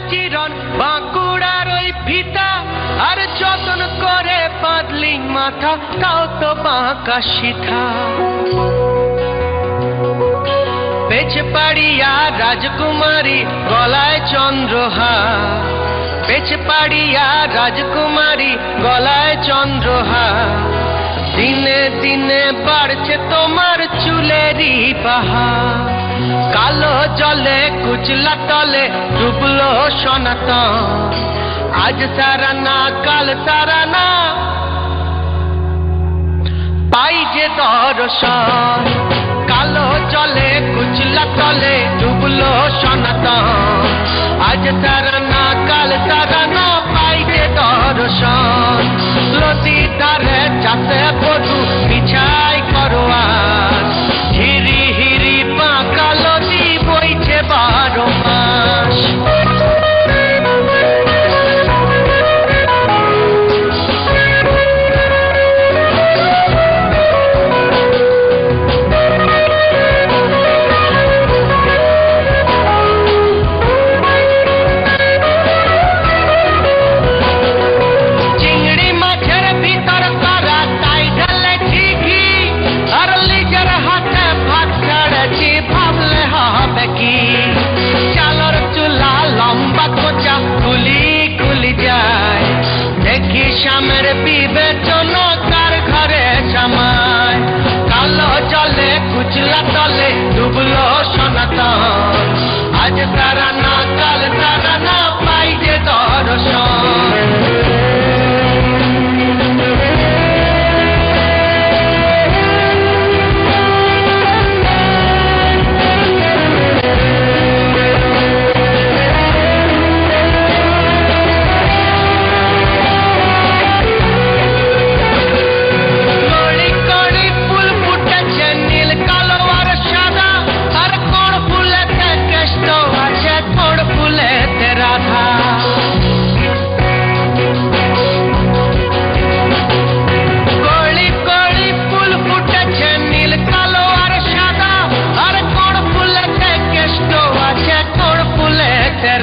চিরন বাঁকুড়ার ওই ফিতা, আর যতন করে বাঁধলি মাথা তাও তো বাঁকা সিথা। পেছপাড়িয়া রাজকুমারী গলায় চন্দ্রহার, পেছপাড়িয়া রাজকুমারী গলায় চন্দ্রহার। দিনে দিনে বাড়ছে তোমার চুলেরই বাহার, কালো জলে কুচলা তলে ডুবলো সনাতন। আজ তারা না কাল তারা না পাই যে দর্শন, কালো জলে কুচলা তলে ডুবলো সনাতন। আজ তারা না কাল তারা না পাই যে দর্শন। নদী ধারে চাষে বধু বিছাই করোয়ার, হিরি হিরি বাঁকা নদী বইছে 12 মাস। শ্যামের বিবেচনা কার ঘরে জামায়, কালো জলে কুচলা তলে ডুবলো সনাতন। আজ তারা না কাল তারা না পাই যে দর্শন।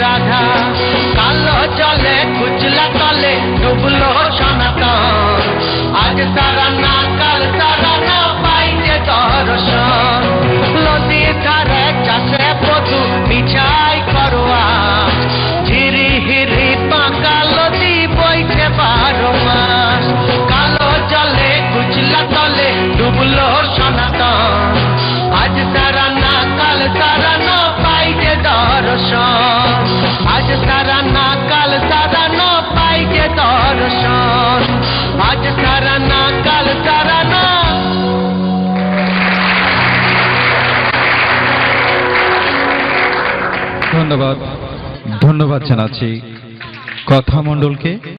রাধা কালো জলে কুচলা তলে ডুবলো সনাতন। আজ তারা না কাল তারা না পাই যে দর্শন। নদী ধারে চাষে বধু বিছাই করোয়ার, ঝিরি হিরি বাঁকা নদী বইছে 12 মাস। কালো জলে কুচলা তলে ডুবলো সনাতন। আজ তারা না কাল তারা না পাই যে দর্শন। আজ তারা না কাল তারা না পাই যে দর্শন। আজ তারা না কাল তারা না। ধন্যবাদ, ধন্যবাদ জানাচ্ছি কথামণ্ডলকে।